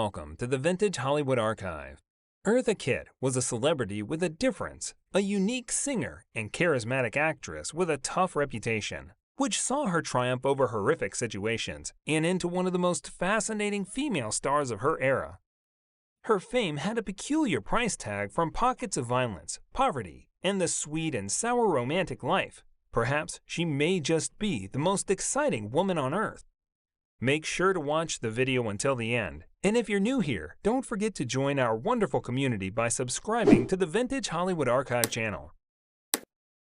welcome to the Vintage Hollywood Archive. Eartha Kitt was a celebrity with a difference, a unique singer and charismatic actress with a tough reputation, which saw her triumph over horrific situations and into one of the most fascinating female stars of her era. Her fame had a peculiar price tag from pockets of violence, poverty, and the sweet and sour romantic life. Perhaps she may just be the most exciting woman on earth. Make sure to watch the video until the end, and if you're new here, don't forget to join our wonderful community by subscribing to the Vintage Hollywood Archive channel.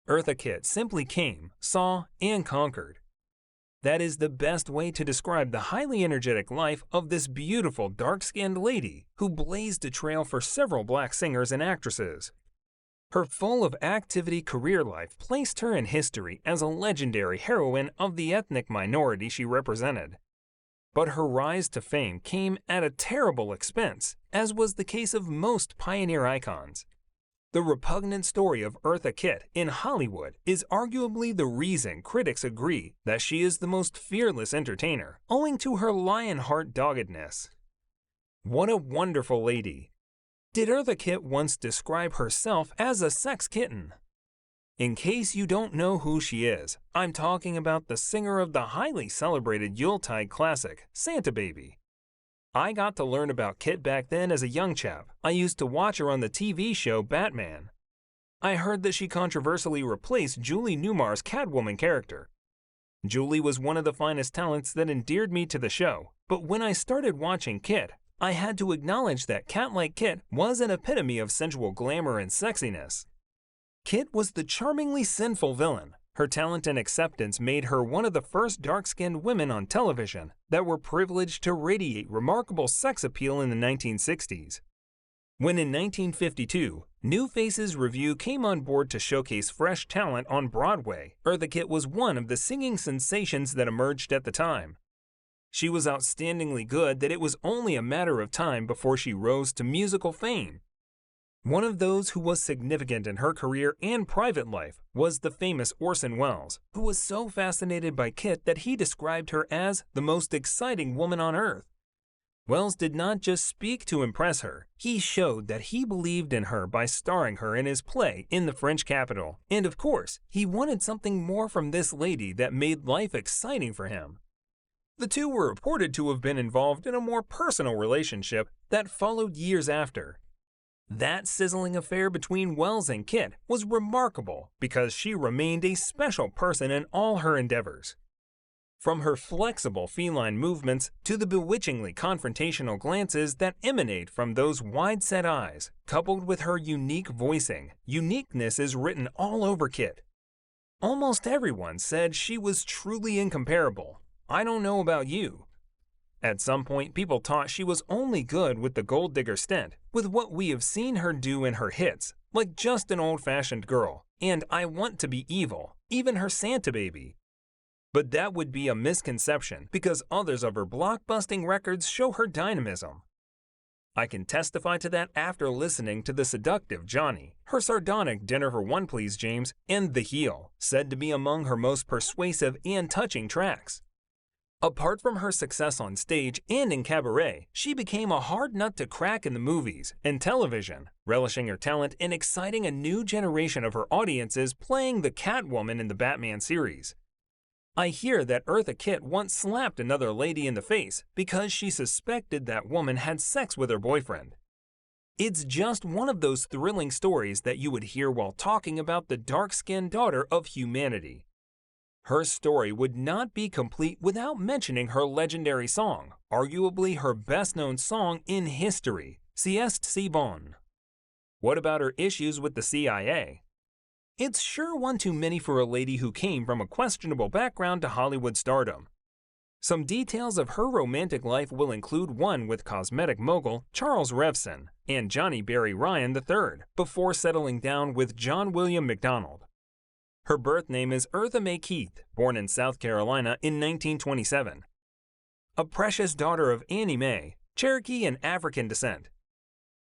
Eartha Kitt simply came, saw, and conquered. That is the best way to describe the highly energetic life of this beautiful dark-skinned lady who blazed a trail for several black singers and actresses. Her full-of-activity career life placed her in history as a legendary heroine of the ethnic minority she represented. But her rise to fame came at a terrible expense, as was the case of most pioneer icons. The repugnant story of Eartha Kitt in Hollywood is arguably the reason critics agree that she is the most fearless entertainer, owing to her lion-heart doggedness. What a wonderful lady! Did Eartha Kitt once describe herself as a sex kitten? In case you don't know who she is, I'm talking about the singer of the highly celebrated Yuletide classic, Santa Baby. I got to learn about Kitt back then as a young chap. I used to watch her on the TV show Batman. I heard that she controversially replaced Julie Newmar's Catwoman character. Julie was one of the finest talents that endeared me to the show, but when I started watching Kitt, I had to acknowledge that cat-like Kitt was an epitome of sensual glamour and sexiness. Kitt was the charmingly sinful villain. Her talent and acceptance made her one of the first dark-skinned women on television that were privileged to radiate remarkable sex appeal in the 1960s. When in 1952, New Faces Revue came on board to showcase fresh talent on Broadway, Eartha Kitt was one of the singing sensations that emerged at the time. She was outstandingly good that it was only a matter of time before she rose to musical fame. One of those who was significant in her career and private life was the famous Orson Welles, who was so fascinated by Kitt that he described her as the most exciting woman on earth. Welles did not just speak to impress her, he showed that he believed in her by starring her in his play in the French capital, and of course, he wanted something more from this lady that made life exciting for him. The two were reported to have been involved in a more personal relationship that followed years after. That sizzling affair between Welles and Kitt was remarkable because she remained a special person in all her endeavors. From her flexible feline movements to the bewitchingly confrontational glances that emanate from those wide-set eyes, coupled with her unique voicing, uniqueness is written all over Kitt. Almost everyone said she was truly incomparable. I don't know about you. At some point, people thought she was only good with the gold digger stint, with what we have seen her do in her hits, like Just an Old-Fashioned Girl, and I Want to Be Evil, even her Santa Baby. But that would be a misconception, because others of her blockbusting records show her dynamism. I can testify to that after listening to The Seductive Johnny, her sardonic Dinner for One Please James, and The Heel, said to be among her most persuasive and touching tracks. Apart from her success on stage and in cabaret, she became a hard nut to crack in the movies and television, relishing her talent and exciting a new generation of her audiences playing the Catwoman in the Batman series. I hear that Eartha Kitt once slapped another lady in the face because she suspected that woman had sex with her boyfriend. It's just one of those thrilling stories that you would hear while talking about the dark-skinned daughter of humanity. Her story would not be complete without mentioning her legendary song, arguably her best-known song in history, C'est si bon. What about her issues with the CIA? It's sure one too many for a lady who came from a questionable background to Hollywood stardom. Some details of her romantic life will include one with cosmetic mogul Charles Revson and Johnny Barry Ryan III, before settling down with John William McDonald. Her birth name is Eartha Mae Keith, born in South Carolina in 1927. A precious daughter of Annie Mae, Cherokee and African descent.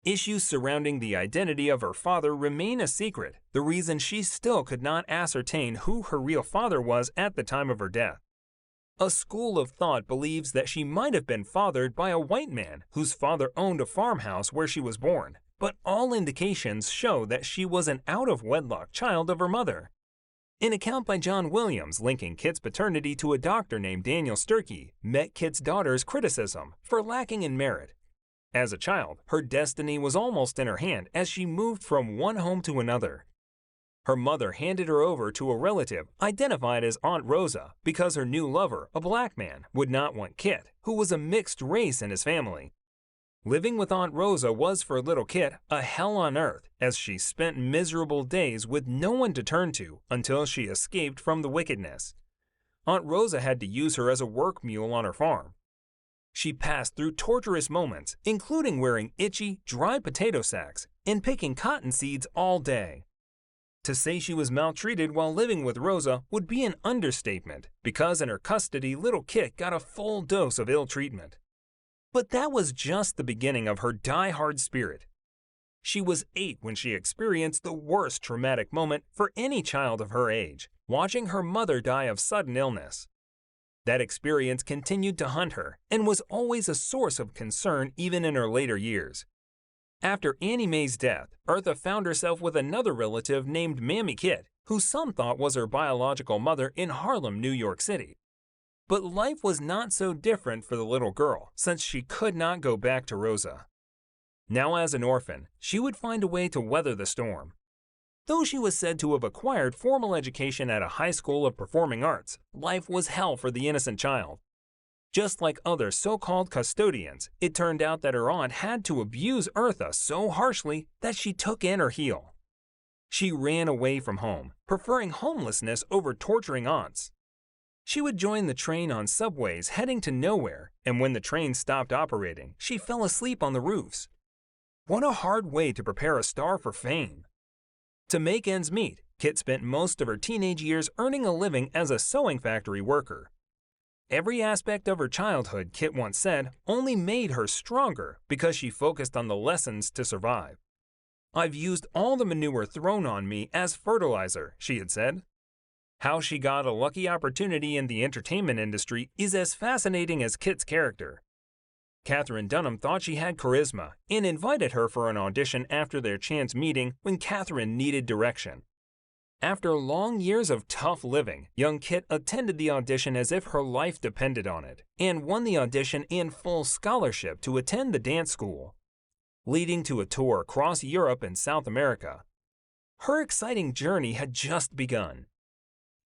Issues surrounding the identity of her father remain a secret, the reason she still could not ascertain who her real father was at the time of her death. A school of thought believes that she might have been fathered by a white man whose father owned a farmhouse where she was born, but all indications show that she was an out-of-wedlock child of her mother. An account by John Williams linking Kitt's paternity to a doctor named Daniel Sturkey met Kitt's daughter's criticism for lacking in merit. As a child, her destiny was almost in her hand as she moved from one home to another. Her mother handed her over to a relative identified as Aunt Rosa because her new lover, a black man, would not want Kitt, who was a mixed race in his family. Living with Aunt Rosa was for little Kitt a hell on earth, as she spent miserable days with no one to turn to until she escaped from the wickedness. Aunt Rosa had to use her as a work mule on her farm. She passed through torturous moments, including wearing itchy, dry potato sacks and picking cotton seeds all day. To say she was maltreated while living with Rosa would be an understatement, because in her custody, little Kitt got a full dose of ill treatment. But that was just the beginning of her die-hard spirit. She was 8 when she experienced the worst traumatic moment for any child of her age, watching her mother die of sudden illness. That experience continued to haunt her and was always a source of concern even in her later years. After Annie Mae's death, Eartha found herself with another relative named Mammy Kitt, who some thought was her biological mother in Harlem, New York City. But life was not so different for the little girl, since she could not go back to Rosa. Now as an orphan, she would find a way to weather the storm. Though she was said to have acquired formal education at a high school of performing arts, life was hell for the innocent child. Just like other so-called custodians, it turned out that her aunt had to abuse Eartha so harshly that she took in her heel. She ran away from home, preferring homelessness over torturing aunts. She would join the train on subways heading to nowhere, and when the train stopped operating, she fell asleep on the roofs. What a hard way to prepare a star for fame. To make ends meet, Kitt spent most of her teenage years earning a living as a sewing factory worker. Every aspect of her childhood, Kitt once said, only made her stronger because she focused on the lessons to survive. "I've used all the manure thrown on me as fertilizer," she had said. How she got a lucky opportunity in the entertainment industry is as fascinating as Kitt's character. Katherine Dunham thought she had charisma and invited her for an audition after their chance meeting when Katherine needed direction. After long years of tough living, young Kitt attended the audition as if her life depended on it, and won the audition and full scholarship to attend the dance school, leading to a tour across Europe and South America. Her exciting journey had just begun.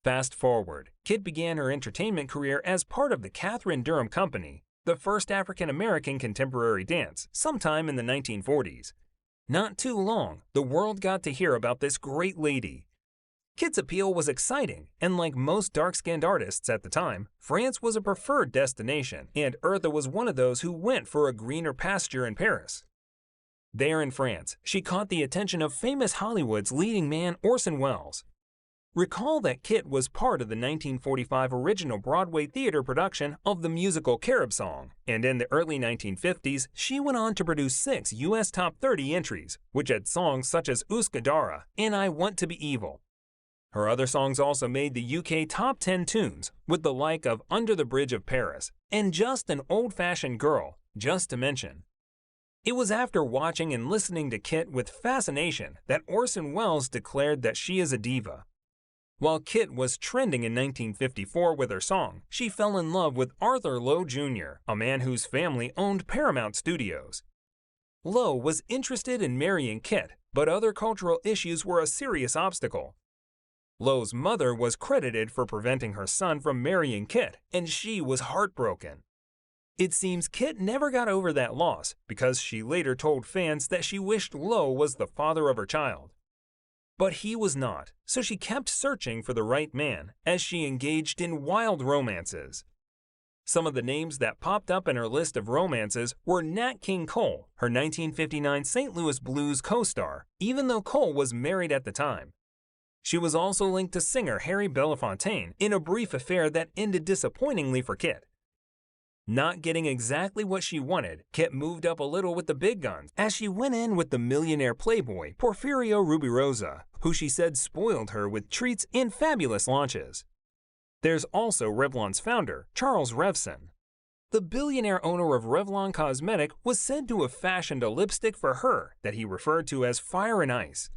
Fast forward, Kitt began her entertainment career as part of the Katherine Durham Company, the first African-American contemporary dance, sometime in the 1940s. Not too long, the world got to hear about this great lady. Kitt's appeal was exciting, and like most dark-skinned artists at the time, France was a preferred destination, and Eartha was one of those who went for a greener pasture in Paris. There in France, she caught the attention of famous Hollywood's leading man Orson Welles. Recall that Kitt was part of the 1945 original Broadway theater production of the musical Carib Song, and in the early 1950s, she went on to produce 6 U.S. Top 30 entries, which had songs such as Uskadara and I Want to Be Evil. Her other songs also made the UK Top 10 tunes, with the like of Under the Bridge of Paris and Just an Old-Fashioned Girl, just to mention. It was after watching and listening to Kitt with fascination that Orson Welles declared that she is a diva. While Kitt was trending in 1954 with her song, she fell in love with Arthur Lowe Jr., a man whose family owned Paramount Studios. Lowe was interested in marrying Kitt, but other cultural issues were a serious obstacle. Lowe's mother was credited for preventing her son from marrying Kitt, and she was heartbroken. It seems Kitt never got over that loss because she later told fans that she wished Lowe was the father of her child. But he was not, so she kept searching for the right man as she engaged in wild romances. Some of the names that popped up in her list of romances were Nat King Cole, her 1959 St. Louis Blues co-star, even though Cole was married at the time. She was also linked to singer Harry Belafontaine in a brief affair that ended disappointingly for Kitt. Not getting exactly what she wanted, Kitt moved up a little with the big guns as she went in with the millionaire playboy Porfirio Rubirosa, who she said spoiled her with treats and fabulous launches. There's also Revlon's founder, Charles Revson. The billionaire owner of Revlon Cosmetic was said to have fashioned a lipstick for her that he referred to as Fire and Ice.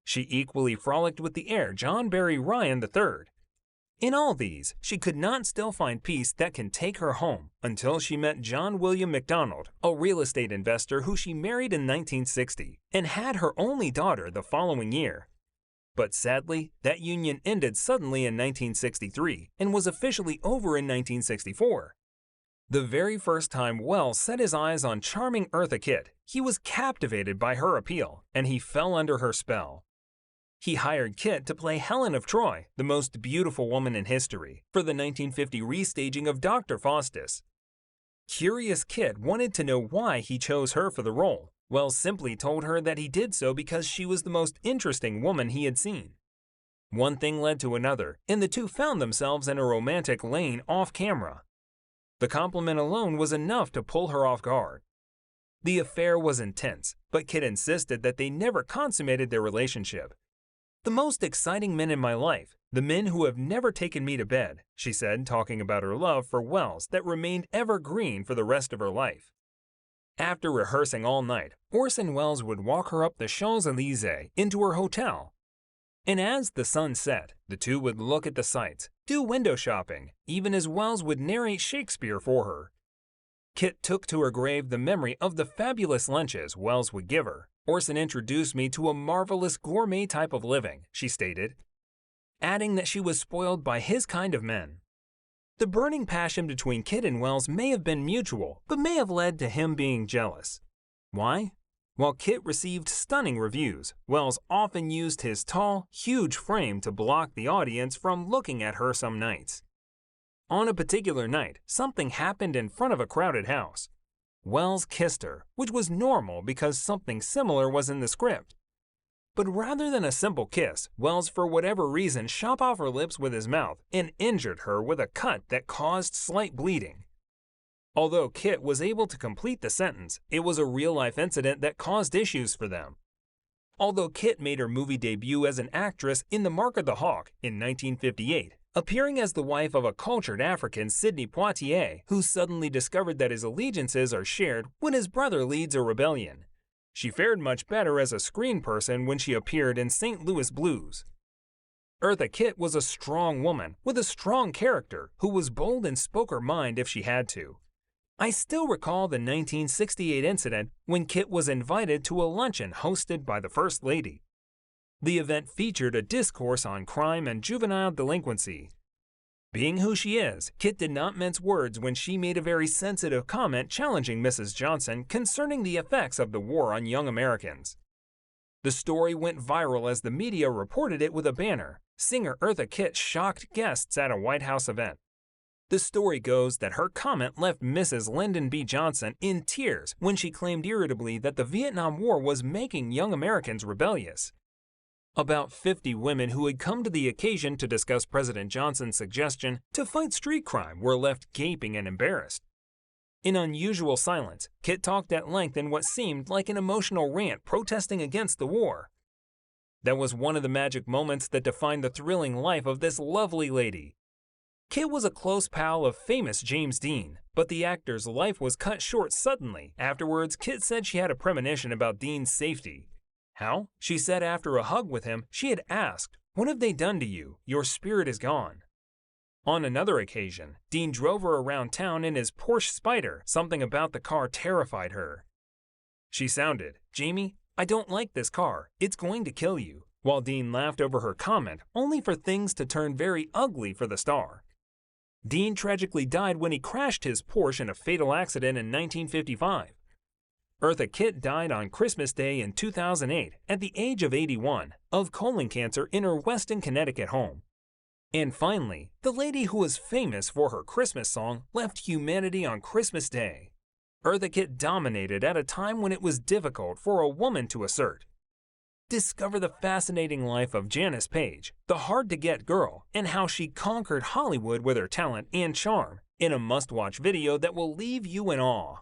She equally frolicked with the heir John Barry Ryan III. In all these, she could not still find peace that can take her home until she met John William McDonald, a real estate investor who she married in 1960 and had her only daughter the following year. But sadly, that union ended suddenly in 1963 and was officially over in 1964. The very first time Welles set his eyes on charming Eartha Kitt, he was captivated by her appeal, and he fell under her spell. He hired Kitt to play Helen of Troy, the most beautiful woman in history, for the 1950 restaging of Dr. Faustus. Curious Kitt wanted to know why he chose her for the role. Welles simply told her that he did so because she was the most interesting woman he had seen. One thing led to another, and the two found themselves in a romantic lane off-camera. The compliment alone was enough to pull her off guard. The affair was intense, but Kitt insisted that they never consummated their relationship. "The most exciting men in my life, the men who have never taken me to bed," she said, talking about her love for Welles that remained evergreen for the rest of her life. After rehearsing all night, Orson Welles would walk her up the Champs-Élysées into her hotel. And as the sun set, the two would look at the sights, do window shopping, even as Welles would narrate Shakespeare for her. Kitt took to her grave the memory of the fabulous lunches Welles would give her. "Orson introduced me to a marvelous gourmet type of living," she stated, adding that she was spoiled by his kind of men. The burning passion between Kitt and Welles may have been mutual, but may have led to him being jealous. Why? While Kitt received stunning reviews, Welles often used his tall, huge frame to block the audience from looking at her some nights. On a particular night, something happened in front of a crowded house. Welles kissed her, which was normal because something similar was in the script. But rather than a simple kiss, Welles for whatever reason shot off her lips with his mouth and injured her with a cut that caused slight bleeding. Although Kitt was able to complete the sentence, it was a real-life incident that caused issues for them. Although Kitt made her movie debut as an actress in The Mark of the Hawk in 1958, appearing as the wife of a cultured African, Sidney Poitier, who suddenly discovered that his allegiances are shared when his brother leads a rebellion. She fared much better as a screen person when she appeared in St. Louis Blues. Eartha Kitt was a strong woman with a strong character who was bold and spoke her mind if she had to. I still recall the 1968 incident when Kitt was invited to a luncheon hosted by the First Lady. The event featured a discourse on crime and juvenile delinquency. Being who she is, Kitt did not mince words when she made a very sensitive comment challenging Mrs. Johnson concerning the effects of the war on young Americans. The story went viral as the media reported it with a banner. Singer Eartha Kitt shocked guests at a White House event. The story goes that her comment left Mrs. Lyndon B. Johnson in tears when she claimed irritably that the Vietnam War was making young Americans rebellious. About 50 women who had come to the occasion to discuss President Johnson's suggestion to fight street crime were left gaping and embarrassed. In unusual silence, Kitt talked at length in what seemed like an emotional rant protesting against the war. That was one of the magic moments that defined the thrilling life of this lovely lady. Kitt was a close pal of famous James Dean, but the actor's life was cut short suddenly. Afterwards, Kitt said she had a premonition about Dean's safety. How? She said after a hug with him, she had asked, "What have they done to you? Your spirit is gone." On another occasion, Dean drove her around town in his Porsche Spider. Something about the car terrified her. She sounded, "Jamie, I don't like this car. It's going to kill you." While Dean laughed over her comment, only for things to turn very ugly for the star. Dean tragically died when he crashed his Porsche in a fatal accident in 1955. Eartha Kitt died on Christmas Day in 2008 at the age of 81 of colon cancer in her Weston, Connecticut home. And finally, the lady who was famous for her Christmas song left humanity on Christmas Day. Eartha Kitt dominated at a time when it was difficult for a woman to assert. Discover the fascinating life of Janice Page, the hard-to-get girl, and how she conquered Hollywood with her talent and charm in a must-watch video that will leave you in awe.